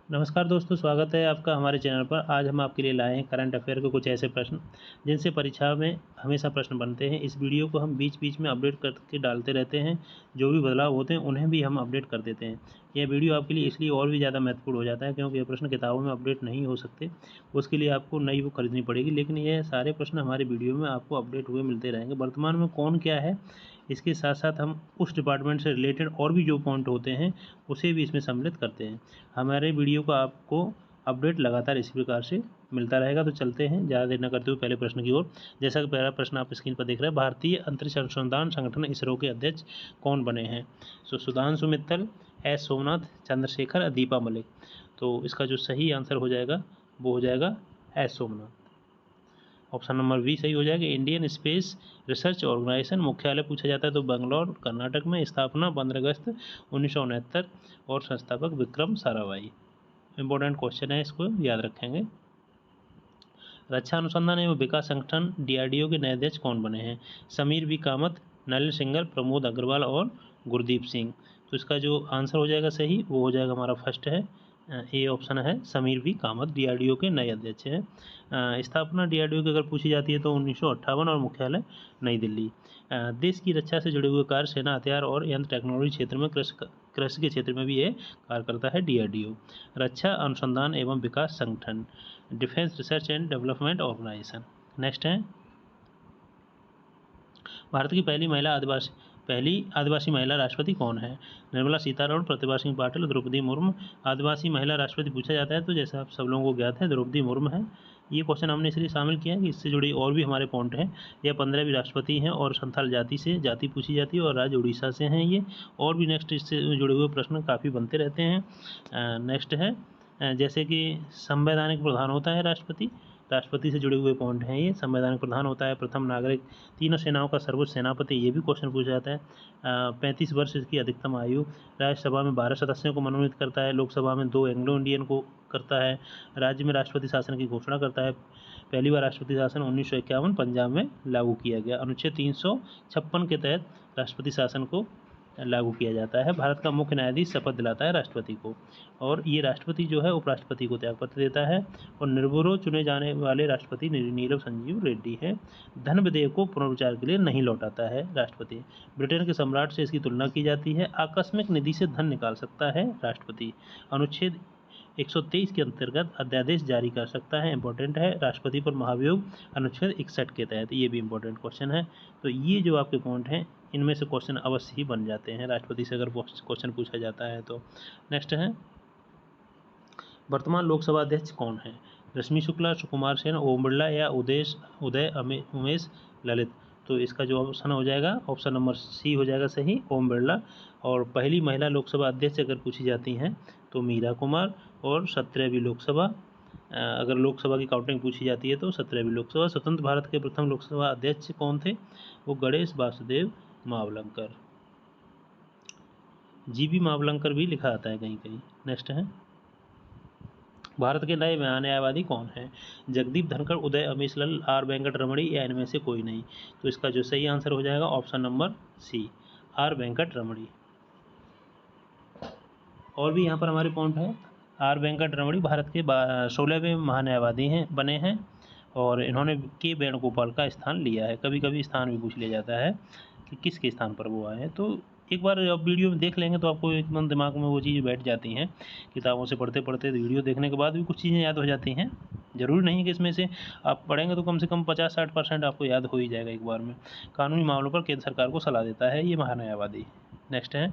नमस्कार दोस्तों, स्वागत है आपका हमारे चैनल पर। आज हम आपके लिए लाए हैं करंट अफेयर के कुछ ऐसे प्रश्न जिनसे परीक्षा में हमेशा प्रश्न बनते हैं। इस वीडियो को हम बीच-बीच में अपडेट करके डालते रहते हैं। जो भी बदलाव होते हैं उन्हें भी हम अपडेट कर देते हैं। यह वीडियो आपके लिए इसलिए और भी ज़्यादा महत्वपूर्ण हो जाता है क्योंकि ये प्रश्न किताबों में अपडेट नहीं हो सकते। उसके लिए आपको नई बुक खरीदनी पड़ेगी, लेकिन ये सारे प्रश्न हमारे वीडियो में आपको अपडेट हुए मिलते रहेंगे। वर्तमान में कौन क्या है, इसके साथ-साथ हम उस डिपार्टमेंट से रिलेटेड और भी जो पॉइंट होते हैं उसे भी इसमें सम्मिलित करते हैं। हमारे वीडियो का आपको अपडेट लगातार इसी प्रकार से मिलता रहेगा। तो चलते हैं ज़्यादा देर न करते हुए पहले प्रश्न की ओर। जैसा कि पहला प्रश्न आप स्क्रीन पर देख रहे हैं, भारतीय अंतरिक्ष अनुसंधान संगठन इसरो के अध्यक्ष कौन बने हैं? सुधांशु मित्तल, एस सोमनाथ, चंद्रशेखर, दीपा मलिक। तो इसका जो सही आंसर हो जाएगा वो हो जाएगा S Somanath. Option number B सही हो जाएगा। इंडियन स्पेस रिसर्च ऑर्गेनाइजेशन मुख्यालय पूछा जाता है तो बेंगलोर कर्नाटक में, स्थापना 15 अगस्त 1969 और संस्थापक विक्रम साराभाई। इंपॉर्टेंट क्वेश्चन है, इसको याद रखेंगे। रक्षा अनुसंधान एवं विकास संगठन डीआरडीओ के नए अध्यक्ष कौन बने हैं? समीर वी कामत, नलिन सिंघल, प्रमोद अग्रवाल और गुरदीप सिंह। तो इसका जो आंसर हो जाएगा सही वो हो जाएगा हमारा फर्स्ट है, ए ऑप्शन है, समीर वी कामत डीआरडीओ के नए अध्यक्ष हैं। स्थापना डीआरडीओ की अगर पूछी जाती है तो 1958 और मुख्यालय नई दिल्ली। देश की रक्षा से जुड़े हुए कार्य, सेना, हथियार और यंत्र टेक्नोलॉजी क्षेत्र में, कृषि के क्षेत्र में भी ये कार्य करता है डीआरडीओ। रक्षा अनुसंधान एवं विकास संगठन, defence research and development organisation. Next है, भारत की पहली आदिवासी महिला राष्ट्रपति कौन है? निर्मला सीतारमण, प्रतिभा सिंह पाटिल, द्रौपदी मुर्मू। आदिवासी महिला राष्ट्रपति पूछा जाता है तो जैसा आप सब लोगों को ज्ञात है द्रौपदी मुर्मू है। ये क्वेश्चन हमने इसलिए शामिल किया है कि इससे जुड़ी और भी हमारे पॉइंट हैं। यह 15 भी राष्ट्रपति हैं और संथाल जाति पूछी जाती है और राज्य उड़ीसा से हैं ये। और भी नेक्स्ट इससे जुड़े हुए प्रश्न काफ़ी बनते रहते हैं। नेक्स्ट है, जैसे कि संवैधानिक प्रधान होता है राष्ट्रपति से जुड़े हुए पॉइंट हैं ये। संवैधानिक प्रधान होता है प्रथम नागरिक, तीनों सेनाओं का सर्वोच्च सेनापति, ये भी क्वेश्चन पूछा जाता है। 35 वर्ष की अधिकतम आयु। राज्यसभा में 12 सदस्यों को मनोनीत करता है, लोकसभा में 2 एंग्लो इंडियन को करता है, राज्य में राष्ट्रपति शासन की घोषणा करता है। पहली बार राष्ट्रपति शासन 1951 पंजाब में लागू किया गया। अनुच्छेद 356 के तहत राष्ट्रपति शासन को लागू किया जाता है। भारत का मुख्य न्यायाधीश शपथ दिलाता है राष्ट्रपति को, और ये राष्ट्रपति जो है उपराष्ट्रपति को त्यागपत्र देता है। और निर्विरोध चुने जाने वाले राष्ट्रपति नीरव संजीव रेड्डी है। धन विधेयक को पुनर्विचार के लिए नहीं लौटाता है राष्ट्रपति। ब्रिटेन के सम्राट से इसकी तुलना की जाती है। आकस्मिक निधि से धन निकाल सकता है राष्ट्रपति। अनुच्छेद 123 के अंतर्गत अध्यादेश जारी कर सकता है। इंपॉर्टेंट है। राष्ट्रपति पर महाभियोग अनुच्छेद 61 के तहत, ये भी इंपॉर्टेंट क्वेश्चन है। तो ये जो आपके पॉइंट हैं इनमें से क्वेश्चन अवश्य ही बन जाते हैं राष्ट्रपति से अगर क्वेश्चन पूछा जाता है तो। नेक्स्ट है, वर्तमान लोकसभा अध्यक्ष कौन है? रश्मि शुक्ला, सुकुमार सेन, ओम बिरला या उमेश ललित। तो इसका जो ऑप्शन हो जाएगा ऑप्शन नंबर सी हो जाएगा सही, ओम बिरला। और पहली महिला लोकसभा अध्यक्ष अगर पूछी जाती हैं तो मीरा कुमार, और 17वीं लोकसभा, अगर लोकसभा की काउंटिंग पूछी जाती है तो 17वीं लोकसभा। स्वतंत्र भारत के प्रथम लोकसभा अध्यक्ष कौन थे? वो गणेश वासुदेव मावलंकर, जीबी मावलंकर भी लिखा आता है कहीं कहीं। नेक्स्ट है, भारत के नए न्यायवादी कौन है? जगदीप धनखड़, उदय अमीसलाल, आर वेंकट रमणी या इनमें से कोई नहीं। तो इसका जो सही आंसर हो जाएगा option number C, R Venkata Ramani. और भी यहाँ पर हमारे पॉइंट है। आर वेंकट रमणी भारत के 16वें महान्यायवादी बने हैं और इन्होंने के वेणुगोपाल का स्थान लिया है। कभी कभी स्थान भी पूछ लिया जाता है कि किसके स्थान पर वो आए हैं। तो एक बार आप वीडियो में देख लेंगे तो आपको एकदम दिमाग में वो चीज़ बैठ जाती हैं। किताबों से पढ़ते पढ़ते वीडियो देखने के बाद भी कुछ चीज़ें याद हो जाती हैं। ज़रूरी नहीं है कि इसमें से आप पढ़ेंगे तो कम से कम 50-60% आपको याद हो ही जाएगा एक बार में। कानूनी मामलों पर केंद्र सरकार को सलाह देता है ये महान्यायवादी। नेक्स्ट है,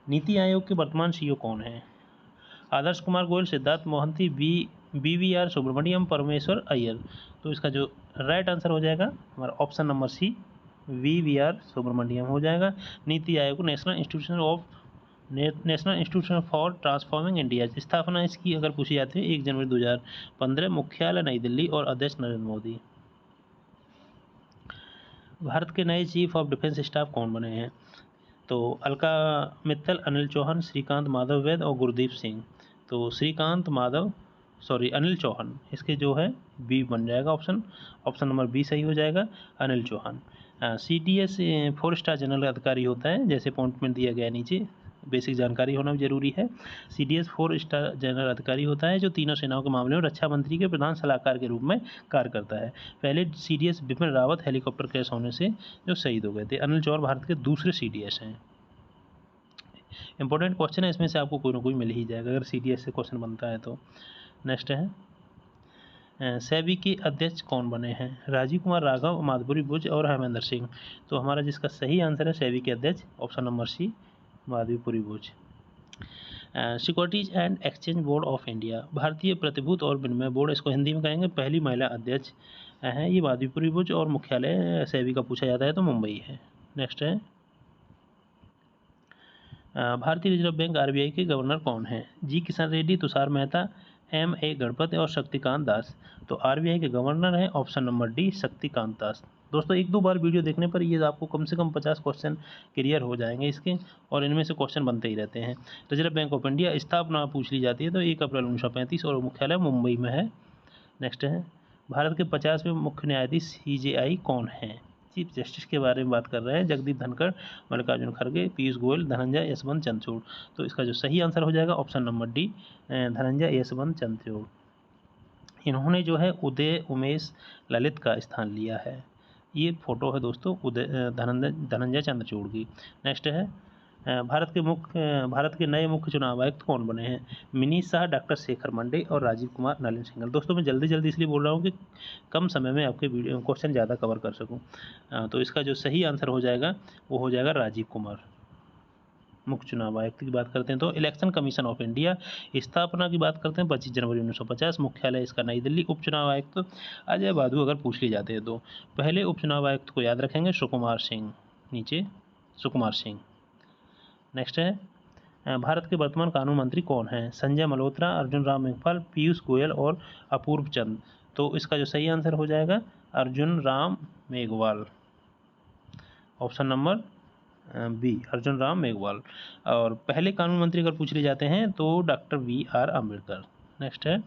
नीति आयोग के वर्तमान सीईओ कौन है? आदर्श कुमार गोयल, सिद्धार्थ मोहंती, BVR सुब्रमण्यम, परमेश्वर अय्यर। तो इसका जो राइट आंसर हो जाएगा हमारा option number C, VVR Subrahmanyam हो जाएगा। NITI Aayog national institution for transforming India, स्थापना इसकी अगर पूछी जाती है 1 जनवरी 2015, मुख्यालय नई दिल्ली और अध्यक्ष नरेंद्र मोदी। भारत के नए चीफ ऑफ डिफेंस स्टाफ कौन बने हैं? तो अलका मित्तल, अनिल चौहान, श्रीकांत माधव वैद और गुरदीप सिंह। तो अनिल चौहान, इसके जो है बी बन जाएगा ऑप्शन नंबर बी सही हो जाएगा, Anil Chauhan. CDS 4 star general अधिकारी होता है, जैसे अपॉइंटमेंट दिया गया नीचे बेसिक जानकारी होना भी जरूरी है। CDS 4 स्टार जनरल अधिकारी होता है जो तीनों सेनाओं के मामले में रक्षा मंत्री के प्रधान सलाहकार के रूप में कार्य करता है। पहले CDS Bipin Rawat helicopter crash होने से जो शहीद हो गए थे। अनिल जौहर भारत के दूसरे CDS हैं। इंपॉर्टेंट क्वेश्चन है, इसमें से आपको कोई ना कोई मिल ही जाएगा अगर CDS से क्वेश्चन बनता है तो। नेक्स्ट है सेबी के अध्यक्ष कौन बने हैं? राजीव कुमार राघव, माधुरी बुज और हेमेंद्र सिंह। तो हमारा जिसका सही आंसर है सेबी के अध्यक्ष option number C Madhuri Buch. Securities and exchange board of India, भारतीय प्रतिभूति और विनिमय बोर्ड इसको हिंदी में कहेंगे, पहली महिला अध्यक्ष हैं ये माधुरी बुज और मुख्यालय सेबी का पूछा जाता है तो मुंबई है। नेक्स्ट है भारतीय रिजर्व बैंक RBI के गवर्नर कौन हैं? जी किशन रेड्डी, तुषार मेहता, MA गणपति और शक्तिकांत दास। तो RBI के गवर्नर हैं option number D Shaktikanta Das. दोस्तों एक दो बार वीडियो देखने पर ये आपको कम से कम 50 क्वेश्चन क्लियर हो जाएंगे इसके, और इनमें से क्वेश्चन बनते ही रहते हैं। रिजर्व बैंक ऑफ इंडिया स्थापना पूछ ली जाती है तो 1 अप्रैल 1935 और मुख्यालय मुंबई में है। नेक्स्ट है भारत के 50वें मुख्य न्यायाधीश CJI कौन हैं? चीफ जस्टिस के बारे में बात कर रहे हैं। जगदीप धनखड़, मल्लिकार्जुन खड़गे, पीयूष गोयल, धनंजय यशवंत चंद्रचूड़। तो इसका जो सही आंसर हो जाएगा option number D Dhananjay Yashwant Chandrachud. इन्होंने जो है उदय उमेश ललित का स्थान लिया है। ये फोटो है दोस्तों धनंजय चंद्रचूड़ की। नेक्स्ट है भारत के नए मुख्य चुनाव आयुक्त कौन बने हैं? Mini Shah, doctor Shekhar Monday और राजीव कुमार नलिन सिंघल। दोस्तों मैं जल्दी इसलिए बोल रहा हूँ कि कम समय में आपके वीडियो क्वेश्चन ज़्यादा कवर कर सकूँ। तो इसका जो सही आंसर हो जाएगा वो हो जाएगा राजीव कुमार। मुख्य चुनाव आयुक्त की बात करते हैं तो इलेक्शन कमीशन ऑफ इंडिया स्थापना की बात करते हैं 25 जनवरी 1950, मुख्यालय इसका नई दिल्ली। उपचुनाव आयुक्त अजय बादू अगर पूछ ली जाते हैं तो पहले उपचुनाव आयुक्त को याद रखेंगे सुकुमार सिंह, नीचे सुकुमार सिंह। नेक्स्ट है भारत के वर्तमान कानून मंत्री कौन हैं? संजय मल्होत्रा, अर्जुन राम मेघवाल, पीयूष गोयल और अपूर्व चंद। तो इसका जो सही आंसर हो जाएगा Arjun Ram Meghwal, option number B Arjun Ram Meghwal. और पहले कानून मंत्री अगर पूछ लिए जाते हैं तो डॉक्टर BR अम्बेडकर। नेक्स्ट है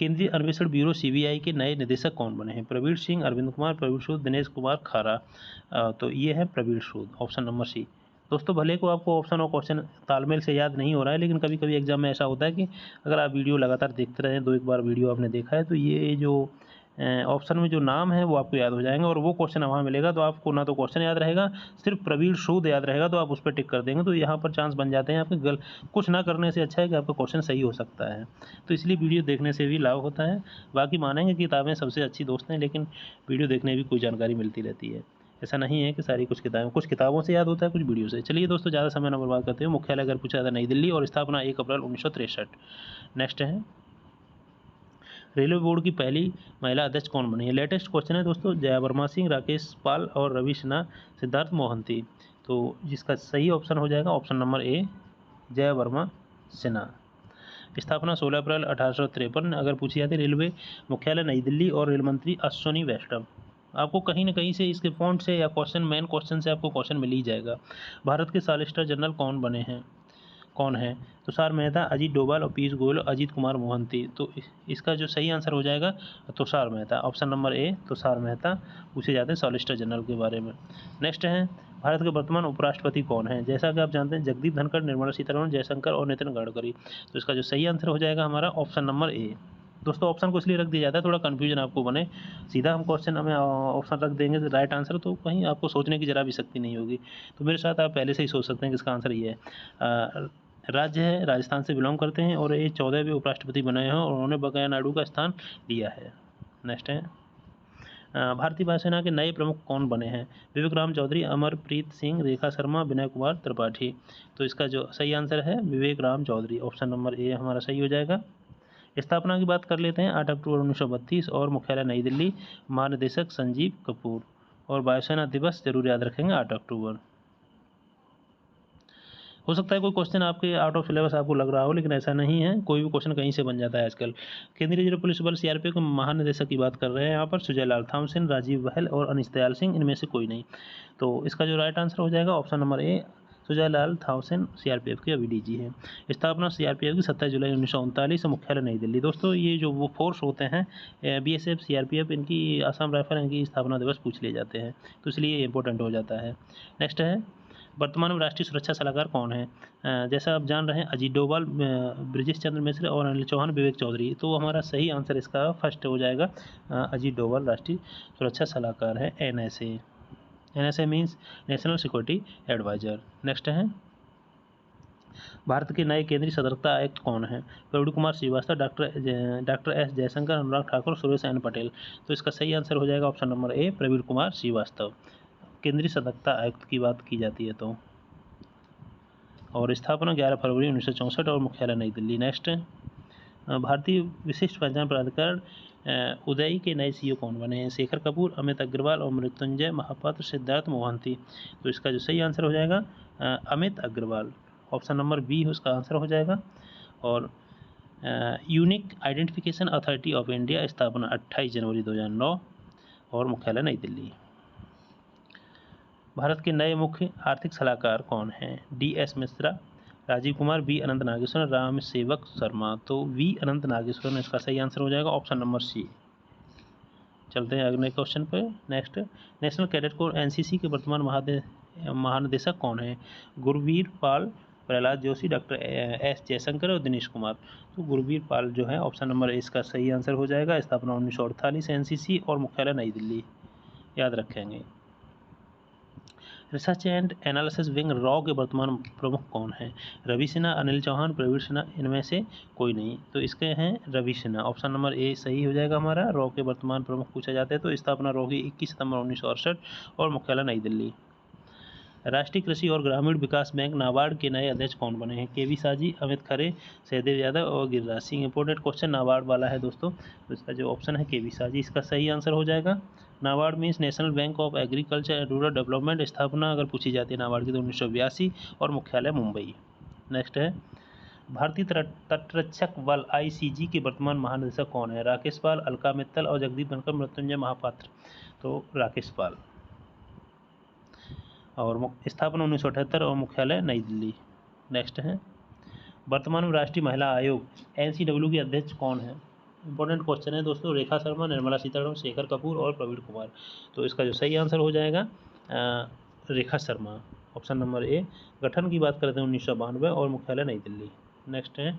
केंद्रीय अन्वेषण ब्यूरो CBI के नए निदेशक कौन बने हैं? प्रवीण सिंह, अरविंद कुमार, प्रवीण सूद, दिनेश कुमार खारा। तो ये है प्रवीण सूद, ऑप्शन नंबर सी। दोस्तों भले को आपको ऑप्शन और क्वेश्चन तालमेल से याद नहीं हो रहा है, लेकिन कभी कभी एग्जाम में ऐसा होता है कि अगर आप वीडियो लगातार देखते रहें, 2 एक बार वीडियो आपने देखा है तो ये जो ऑप्शन में जो नाम है वो आपको याद हो जाएंगे और वो क्वेश्चन वहाँ मिलेगा तो आपको ना तो क्वेश्चन याद रहेगा, सिर्फ प्रवीण सूद याद रहेगा तो आप उस पर टिक कर देंगे। तो यहाँ पर चांस बन जाते हैं आपके कुछ ना करने से अच्छा है कि आपका क्वेश्चन सही हो सकता है। तो इसलिए वीडियो देखने से भी लाभ होता है। बाकी मानेंगे कि किताबें सबसे अच्छी दोस्त हैं, लेकिन वीडियो देखने भी कोई जानकारी मिलती रहती है। ऐसा नहीं है कि सारी कुछ किताबों से याद होता है, कुछ वीडियो से। चलिए दोस्तों ज़्यादा समय न बर्बाद करते हैं। मुख्यालय अगर पूछा था नई दिल्ली और स्थापना 1 अप्रैल 1963। नेक्स्ट है रेलवे बोर्ड की पहली महिला अध्यक्ष कौन बनी है? लेटेस्ट क्वेश्चन है दोस्तों। जया वर्मा सिंह, राकेश पाल और रवि सिन्हा, सिद्धार्थ मोहंती। तो जिसका सही ऑप्शन हो जाएगा ऑप्शन नंबर ए जया वर्मा सिन्हा। स्थापना 16 अप्रैल 1853 अगर पूछी जाती है। रेलवे मुख्यालय नई दिल्ली और रेल मंत्री अश्विनी वैष्णव। आपको कहीं ना कहीं से इसके फॉन्ट से या मेन क्वेश्चन से आपको क्वेश्चन मिल ही जाएगा। भारत के सॉलिसिटर जनरल कौन है? तुषार मेहता, अजीत डोभाल और पीयूष गोयल, अजीत कुमार मोहंती। तो इसका जो सही आंसर हो जाएगा तुषार मेहता, ऑप्शन नंबर ए तुषार मेहता पूछे जाते हैं सॉलिसिटर जनरल के बारे में। नेक्स्ट है भारत के वर्तमान उपराष्ट्रपति कौन है? जैसा कि आप जानते हैं जगदीप धनखड़, निर्मला सीतारमण, जयशंकर और नितिन गडकरी। तो इसका जो सही आंसर हो जाएगा हमारा ऑप्शन नंबर ए। दोस्तों ऑप्शन को इसलिए रख दिया जाता है थोड़ा कन्फ्यूजन आपको बने। सीधा हम क्वेश्चन हमें ऑप्शन रख देंगे राइट आंसर तो कहीं आपको सोचने की जरा भी शक्ति नहीं होगी। तो मेरे साथ आप पहले से ही सोच सकते हैं कि इसका आंसर ये है। राज्य है राजस्थान से बिलोंग करते हैं और ये 14वें उपराष्ट्रपति बने हैं और उन्होंने वेंकैया नायडू का स्थान लिया है। नेक्स्ट है भारतीय वायुसेना के नए प्रमुख कौन बने हैं? विवेक राम चौधरी, अमरप्रीत सिंह, रेखा शर्मा, विनय कुमार त्रिपाठी। तो इसका जो सही आंसर है Vivek Ram Chaudhary, option number A हमारा सही हो जाएगा। स्थापना की बात कर लेते हैं 8 अक्टूबर 1932 और मुख्यालय नई दिल्ली, महानिदेशक संजीव कपूर। और वायुसेना दिवस जरूर याद रखेंगे 8 अक्टूबर। हो सकता है कोई क्वेश्चन आपके आउट ऑफ सिलेबस आपको लग रहा हो, लेकिन ऐसा नहीं है, कोई भी क्वेश्चन कहीं से बन जाता है आजकल। केंद्रीय रिजर्व पुलिस बल CRPF के महानिदेशक की बात कर रहे हैं यहाँ पर सुजय लाल थॉमसन, राजीव बहल और अनिश दयाल सिंह, इनमें से कोई नहीं। तो इसका जो राइट आंसर हो जाएगा option number A Sujoy Lal Thaosen CRPF के अभी DG हैं। स्थापना CRPF की 27 जुलाई 1939 मुख्यालय नई दिल्ली। दोस्तों ये जो वो फोर्स होते हैं BSF CRPF इनकी असम राइफल इनकी स्थापना दिवस पूछ लिए जाते हैं, तो इसलिए इंपॉर्टेंट हो जाता है। नेक्स्ट है वर्तमान में राष्ट्रीय सुरक्षा सलाहकार कौन है? जैसा आप जान रहे हैं अजीत डोभाल, ब्रजेश चंद्र मिश्र और अनिल चौहान, विवेक चौधरी। तो हमारा सही आंसर इसका फर्स्ट हो जाएगा, अजीत डोभाल राष्ट्रीय सुरक्षा सलाहकार है NSA। NSA means national security adviser. Next है, भारत के नए केंद्रीय सतर्कता आयुक्त कौन है? Praveen Kumar Srivastava, doctor S Jaishankar, Anurag Thakur, Suresh N Patel. तो इसका सही आंसर हो जाएगा option number A, Praveen Kumar Srivastava. केंद्रीय सतर्कता आयुक्त की बात की जाती है तो। और स्थापना 11 फरवरी 1964 और मुख्यालय नई दिल्ली। नेक्स्ट, भारतीय विशिष्ट पहचान प्राधिकरण उदय के नए CEO कौन बने हैं? शेखर कपूर, अमित अग्रवाल और मृत्युंजय महापात्र, सिद्धार्थ मोहंती। तो इसका जो सही आंसर हो जाएगा Amit Agarwal, option number B उसका आंसर हो जाएगा। और unique identification authority of India स्थापना 28 जनवरी 2009 और मुख्यालय नई दिल्ली। भारत के नए मुख्य आर्थिक सलाहकार कौन हैं? DS मिश्रा, राजीव कुमार, V अनंत नागेश्वरन, राम सेवक शर्मा। तो V अनंत नागेश्वरन इसका सही आंसर हो जाएगा, ऑप्शन नंबर सी। चलते हैं अगले क्वेश्चन पे। Next, national cadet corps NCC के वर्तमान महानिदेशक कौन है? गुरवीर पाल, प्रहलाद जोशी, डॉक्टर S जयशंकर और दिनेश कुमार। तो गुरवीर पाल जो है ऑप्शन नंबर ए इसका सही आंसर हो जाएगा। स्थापना 1948 NCC और मुख्यालय नई दिल्ली, याद रखेंगे। Research and analysis wing raw के वर्तमान प्रमुख कौन हैं? रवि सिन्हा, अनिल चौहान, प्रवीण सिन्हा, इनमें से कोई नहीं। तो इसके हैं Ravi Sinha, option number A सही हो जाएगा हमारा। रॉ के वर्तमान प्रमुख पूछा जाता है तो स्थापना रॉ की 21 सितंबर 1968 और मुख्यालय नई दिल्ली। राष्ट्रीय कृषि और ग्रामीण विकास बैंक नाबार्ड के नए अध्यक्ष कौन बने हैं? KV साजी, अमित खरे, सहदेव यादव और गिरिराज सिंह। इंपॉर्टेंट क्वेश्चन नाबार्ड वाला है दोस्तों, तो इसका जो ऑप्शन है KV साजी इसका सही आंसर हो जाएगा। NABARD means national bank of agriculture and rural development. स्थापना अगर पूछी जाती है नाबार्ड की तो 1982 और मुख्यालय मुंबई। नेक्स्ट है, भारतीय तटरक्षक बल ICG के वर्तमान महानिदेशक कौन है? राकेश पाल, अलका मित्तल और जगदीप धनखड़, मृत्युंजय महापात्र। तो राकेश पाल, और स्थापना 1978 और मुख्यालय नई दिल्ली। नेक्स्ट है, वर्तमान में राष्ट्रीय महिला आयोग NCW के अध्यक्ष कौन है? इंपॉर्टेंट क्वेश्चन है दोस्तों। रेखा शर्मा, निर्मला सीतारमण, शेखर कपूर और प्रवीण कुमार। तो इसका जो सही आंसर हो जाएगा रेखा शर्मा, ऑप्शन नंबर ए। गठन की बात करते हैं 1992 और मुख्यालय नई दिल्ली। नेक्स्ट है,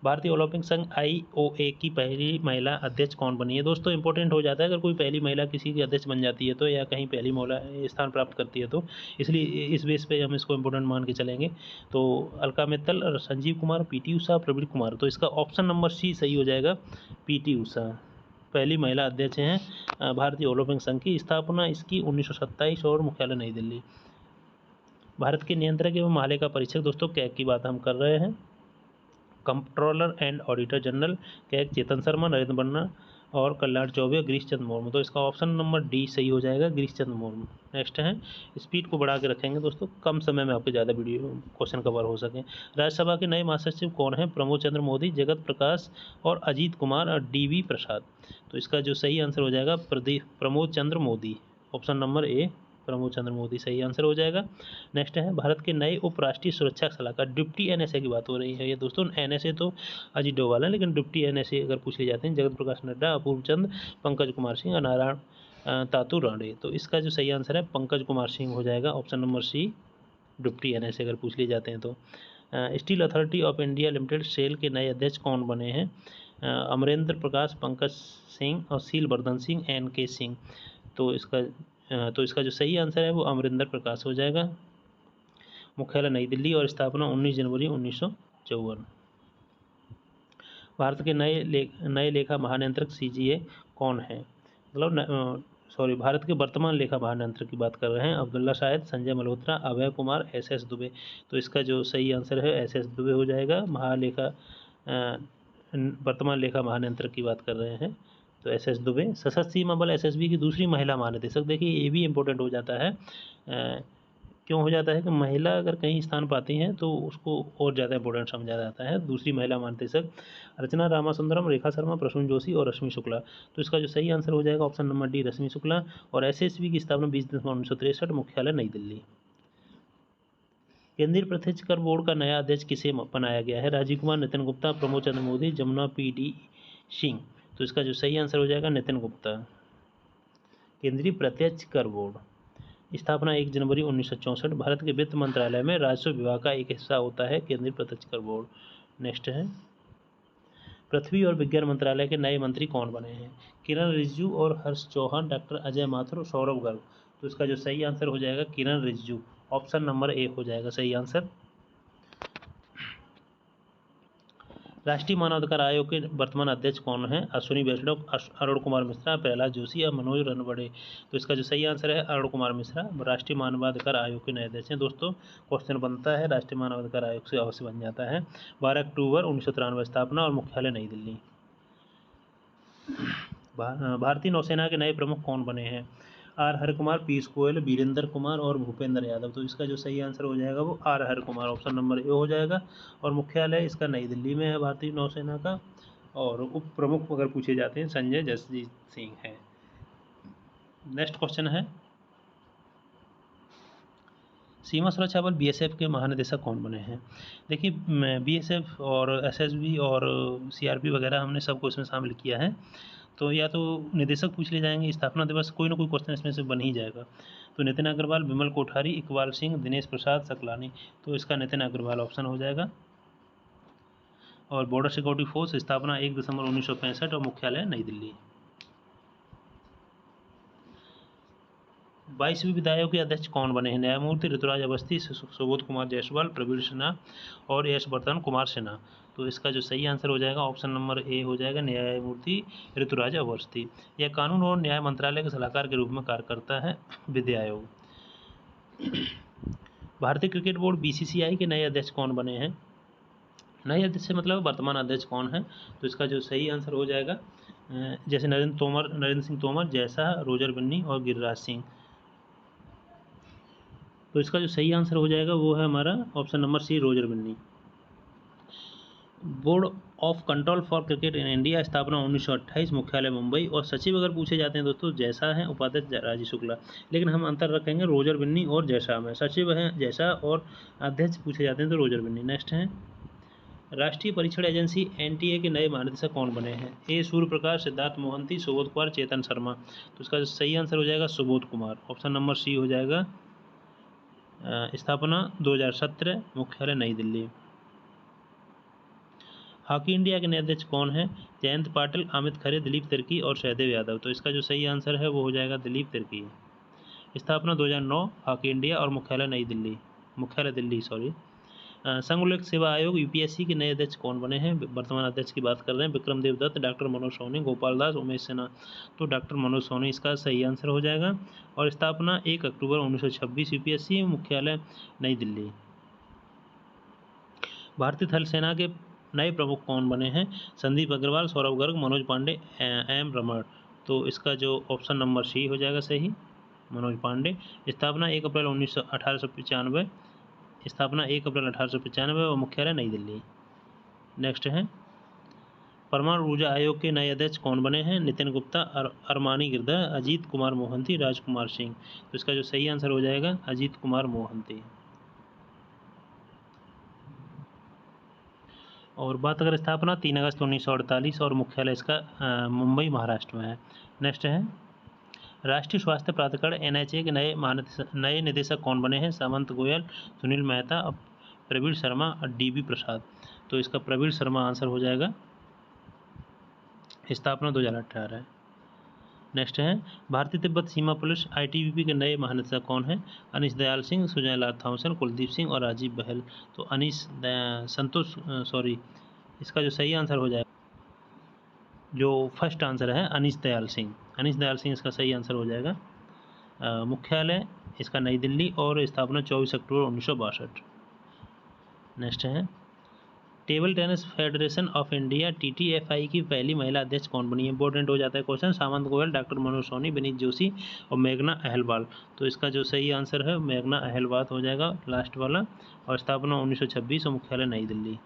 भारतीय ओलंपिक संघ IOA की पहली महिला अध्यक्ष कौन बनी है? दोस्तों इंपॉर्टेंट हो जाता है अगर कोई पहली महिला किसी की अध्यक्ष बन जाती है तो, या कहीं पहली महिला स्थान प्राप्त करती है तो, इसलिए इस बेस पे हम इसको इंपॉर्टेंट मान के चलेंगे। तो अलका मित्तल, संजीव कुमार, PT उषा, प्रवीण कुमार। तो इसका ऑप्शन नंबर सी सही हो जाएगा, PT उषा पहली महिला अध्यक्ष हैं भारतीय ओलंपिक संघ की। स्थापना इसकी 1927 और मुख्यालय नई दिल्ली। भारत के नियंत्रक एवं महालेखा परीक्षक दोस्तों कैग की बात हम कर रहे हैं। Controller and auditor general CAG Chetan Sharma, Narendra बन्ना और कल्याण चौबे, गिरीश चंद्र मुर्मू। तो इसका ऑप्शन नंबर डी सही हो जाएगा, गिरीश चंद्र मुर्मू। नेक्स्ट है, स्पीड को बढ़ा के रखेंगे दोस्तों, कम समय में आपके ज़्यादा वीडियो क्वेश्चन कवर हो सके। राज्यसभा के नए महासचिव कौन हैं? प्रमोद चंद्र मोदी, जगत प्रकाश और अजीत कुमार और DV प्रसाद। तो इसका जो सही आंसर हो जाएगा Pramod Chandra Modi, option number A Pramod Chandra Modi सही आंसर हो जाएगा। नेक्स्ट है, भारत के नए उपराष्ट्रीय सुरक्षा सलाहकार डिप्टी NSA की बात हो रही है ये दोस्तों। NSA तो अजीत डोभाल है, लेकिन डिप्टी NSA अगर पूछ ले जाते हैं जगत प्रकाश नड्डा, अपूर्व चंद, पंकज कुमार सिंह और नारायण तातु राणे। तो इसका जो सही आंसर है पंकज कुमार सिंह हो जाएगा, option number C deputy NSA अगर पूछ ले जाते हैं तो। Steel authority of India limited SAIL के नए अध्यक्ष कौन बने हैं? अमरेंद्र प्रकाश, पंकज सिंह और शील वर्धन सिंह, NK सिंह। तो इसका जो सही आंसर है वो अमरिंदर प्रकाश हो जाएगा। मुख्यालय नई दिल्ली और स्थापना 19 जनवरी 1954। भारत के नए लेखा महानियंत्रक CGA कौन है? मतलब भारत के वर्तमान लेखा महानियंत्रक की बात कर रहे हैं। अब्दुल्ला शाहिद, संजय मल्होत्रा, अभय कुमार, SS दुबे। तो इसका जो सही आंसर है SS दुबे हो जाएगा। वर्तमान लेखा महानियंत्रक की बात कर रहे हैं तो SS दुबे। सशस्त्र सीमा बल SSB की दूसरी महिला महानिदेशक, देखिए ये भी इम्पोर्टेंट हो जाता है। क्यों हो जाता है कि महिला अगर कहीं स्थान पाती हैं तो उसको और ज़्यादा इंपॉर्टेंट समझा जाता है। दूसरी महिला महानिदेशक रचना रामासुंदरम, रेखा शर्मा, प्रसून जोशी और रश्मि शुक्ला। तो इसका जो सही आंसर हो जाएगा ऑप्शन नंबर डी रश्मि शुक्ला। और SSB की स्थापना 20 दिसंबर 1963, मुख्यालय नई दिल्ली। केंद्रीय प्रत्यक्ष कर बोर्ड का नया अध्यक्ष किसे बनाया गया है? राजीव कुमार, नितिन गुप्ता, प्रमोद चंद्र मोदी, जमुना PD सिंह। तो इसका जो सही आंसर हो जाएगा नितिन गुप्ता। केंद्रीय प्रत्यक्ष कर बोर्ड स्थापना 1 जनवरी 1964। भारत के वित्त मंत्रालय में राजस्व विभाग का एक हिस्सा होता है केंद्रीय प्रत्यक्ष कर बोर्ड। नेक्स्ट है, पृथ्वी और विज्ञान मंत्रालय के नए मंत्री कौन बने हैं? किरण रिजिजू और हर्ष चौहान, डॉक्टर अजय माथुर, सौरभ गर्ग। तो इसका जो सही आंसर हो जाएगा किरण रिजिजू, ऑप्शन नंबर ए हो जाएगा सही आंसर। राष्ट्रीय मानवाधिकार आयोग के वर्तमान अध्यक्ष कौन है? अश्विनी वैष्णव, अरुण कुमार मिश्रा, प्रहलाद जोशी या मनोज रणवड़े। तो इसका जो सही आंसर है अरुण कुमार मिश्रा, राष्ट्रीय मानवाधिकार आयोग के नए अध्यक्ष हैं। दोस्तों क्वेश्चन बनता है, राष्ट्रीय मानवाधिकार आयोग से अवश्य बन जाता है। 12 अक्टूबर 1993 स्थापना और मुख्यालय नई दिल्ली। भारतीय नौसेना के नए प्रमुख कौन बने हैं? आर हर कुमार, पीयूष गोयल, वीरेंद्र कुमार और भूपेंद्र यादव। तो इसका जो सही आंसर हो जाएगा वो R Har Kumar, option number A हो जाएगा। और मुख्यालय इसका नई दिल्ली में है भारतीय नौसेना का। और उप प्रमुख अगर पूछे जाते हैं संजय जसजीत सिंह है। नेक्स्ट क्वेश्चन है, सीमा सुरक्षा बल बीएसएफ के महानिदेशक कौन बने हैं? देखिए बीएसएफ और एसएसबी और सीआरपी वगैरह हमने सबको इसमें शामिल किया है, तो या तो निदेशक पूछ ले जाएंगे, स्थापना दिवस, कोई ना कोई क्वेश्चन इसमें से बन ही जाएगा। तो नितिन अग्रवाल, विमल कोठारी, इकबाल सिंह, दिनेश प्रसाद सकलानी। तो इसका नितिन अग्रवाल ऑप्शन हो जाएगा। और बॉर्डर सिक्योरिटी फोर्स स्थापना 1 दिसंबर 1965 और मुख्यालय नई दिल्ली। 22वीं विधायक के अध्यक्ष कौन बने हैं? न्यायमूर्ति ऋतुराज अवस्थी, सुबोध कुमार जायसवाल, प्रवीण सिन्हा और यशवर्धन कुमार सिन्हा। तो इसका जो सही आंसर हो जाएगा ऑप्शन नंबर ए हो जाएगा, न्यायमूर्ति ऋतुराज अवस्थी। यह कानून और न्याय मंत्रालय के सलाहकार के रूप में कार्य करता है विधि आयोग। भारतीय क्रिकेट बोर्ड बीसीसीआई के नए अध्यक्ष कौन बने हैं? नए अध्यक्ष से मतलब वर्तमान अध्यक्ष कौन है? तो इसका जो सही आंसर हो जाएगा जैसे नरेंद्र सिंह तोमर, जैसा, रोजर बिन्नी और गिरिराज सिंह। तो इसका जो सही आंसर हो जाएगा वो है हमारा option number C, Roger Binny. Board of control for cricket in India स्थापना 1928, मुख्यालय मुंबई। और सचिव अगर पूछे जाते हैं दोस्तों जैसा है, उपाध्यक्ष राजीव शुक्ला। लेकिन हम अंतर रखेंगे रोजर बिन्नी और जैसा में, सचिव हैं जैसा और अध्यक्ष पूछे जाते हैं तो रोजर बिन्नी। नेक्स्ट है, राष्ट्रीय परीक्षण एजेंसी एनटीए के नए महानिदेशक कौन बने हैं? ए सूर्य प्रकाश, सिद्धार्थ मोहंती, सुबोध कुमार, चेतन शर्मा। तो इसका सही आंसर हो जाएगा Subodh Kumar, option number C हो जाएगा। स्थापना 2017, मुख्यालय नई दिल्ली। हॉकी इंडिया के नए अध्यक्ष कौन है? जयंत पाटिल, अमित खरे, दिलीप तिर्की और सहदेव यादव। तो इसका जो सही आंसर है वो हो जाएगा दिलीप तिर्की। स्थापना 2009, हॉकी इंडिया और मुख्यालय नई दिल्ली, मुख्यालय दिल्ली सॉरी। संघ लोक सेवा आयोग यूपीएससी के नए अध्यक्ष कौन बने हैं? वर्तमान अध्यक्ष की बात कर रहे हैं, विक्रम देव दत्त, डॉक्टर मनोज सोनी, गोपाल दास, उमेश सिन्हा। तो डॉक्टर मनोज सोनी इसका सही आंसर हो जाएगा। और स्थापना 1 अक्टूबर 1926, यूपीएससी, मुख्यालय नई दिल्ली। भारतीय थल सेना के नए प्रमुख कौन बने हैं? संदीप अग्रवाल, सौरभ गर्ग, मनोज पांडे, एम रमण। तो इसका जो ऑप्शन नंबर सी हो जाएगा सही, मनोज पांडे। स्थापना 1 अप्रैल 1895, स्थापना 1 अप्रैल 1895 और मुख्यालय नई दिल्ली। नेक्स्ट है, परमाणु ऊर्जा आयोग के नए अध्यक्ष कौन बने हैं? नितिन गुप्ता, अरमानी गिरधर, अजीत कुमार मोहंती, राजकुमार सिंह। तो इसका जो सही आंसर हो जाएगा अजीत कुमार मोहंती। और बात अगर स्थापना 3 अगस्त 1948 और मुख्यालय इसका मुंबई महाराष्ट्र में है। नेक्स्ट है, राष्ट्रीय स्वास्थ्य प्राधिकरण एनएचए के नए निदेशक कौन बने हैं? सामंत गोयल, सुनील मेहता, प्रवीण शर्मा और डीबी प्रसाद। तो इसका प्रवीण शर्मा आंसर हो जाएगा। स्थापना 2018 है। नेक्स्ट है, भारतीय तिब्बत सीमा पुलिस आईटीबीपी के नए महानिदेशक कौन है? अनीश दयाल सिंह, सुजय लाल थॉमसन, कुलदीप सिंह और राजीव बहल। तो इसका जो सही आंसर हो जाएगा, जो फर्स्ट आंसर है अनीश दयाल सिंह, अनीश दयाल सिंह इसका सही आंसर हो जाएगा। मुख्यालय इसका नई दिल्ली और स्थापना 24 अक्टूबर 1962। नेक्स्ट है, table tennis federation of India TTFI की पहली महिला अध्यक्ष कौन बनी है? इंपॉर्टेंट हो जाता है क्वेश्चन। सामंत गोयल, डॉक्टर मनोज सोनी, विनीत जोशी और मेघना अहलवाल। तो इसका जो सही आंसर है मेघना अहलवाल हो जाएगा, लास्ट वाला। और स्थापना 1926 और मुख्यालय नई दिल्ली।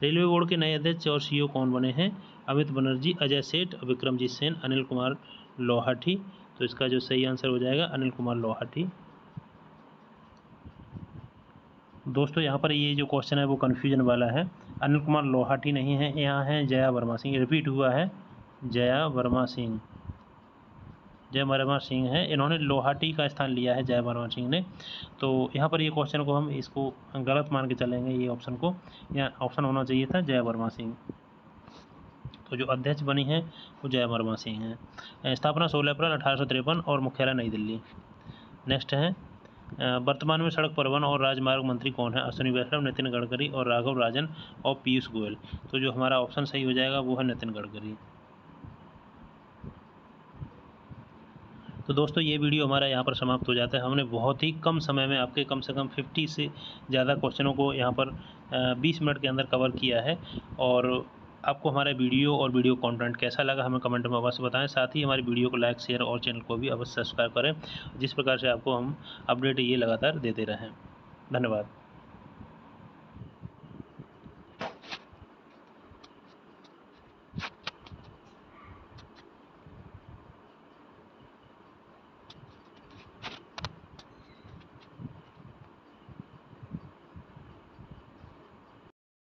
रेलवे बोर्ड के नए अध्यक्ष और सीईओ कौन बने हैं? अमित बनर्जी, अजय सेठ, विक्रमजीत सेन, अनिल कुमार लोहाटी। तो इसका जो सही आंसर हो जाएगा अनिल कुमार लोहाटी। दोस्तों यहाँ पर ये जो क्वेश्चन है वो कन्फ्यूजन वाला है, अनिल कुमार लोहाटी नहीं है, यहाँ है जया वर्मा सिंह, रिपीट हुआ है जया वर्मा सिंह। जय वर्मा सिंह है, इन्होंने लोहाटी का स्थान लिया है जय वर्मा सिंह ने। तो यहाँ पर ये क्वेश्चन को हम इसको गलत मान के चलेंगे, ये ऑप्शन को, यहाँ ऑप्शन होना चाहिए था जय वर्मा सिंह। तो जो अध्यक्ष बनी है वो जय वर्मा सिंह है। स्थापना 16 अप्रैल 1853 और मुख्यालय नई दिल्ली। नेक्स्ट है वर्तमान में सड़क परिवहन और राजमार्ग मंत्री कौन है? अश्विनी वैष्णव, नितिन गडकरी और राघव राजन और पीयूष गोयल। तो जो हमारा ऑप्शन सही हो जाएगा वो है नितिन गडकरी। तो दोस्तों ये वीडियो हमारा यहाँ पर समाप्त हो जाता है। हमने बहुत ही कम समय में आपके कम से कम 50 से ज़्यादा क्वेश्चनों को यहाँ पर 20 मिनट के अंदर कवर किया है। और आपको हमारा वीडियो और वीडियो कंटेंट कैसा लगा हमें कमेंट में अवश्य बताएं। साथ ही हमारी वीडियो को लाइक, शेयर और चैनल को भी अवश्य सब्सक्राइब करें, जिस प्रकार से आपको हम अपडेट ये लगातार देते रहें। धन्यवाद।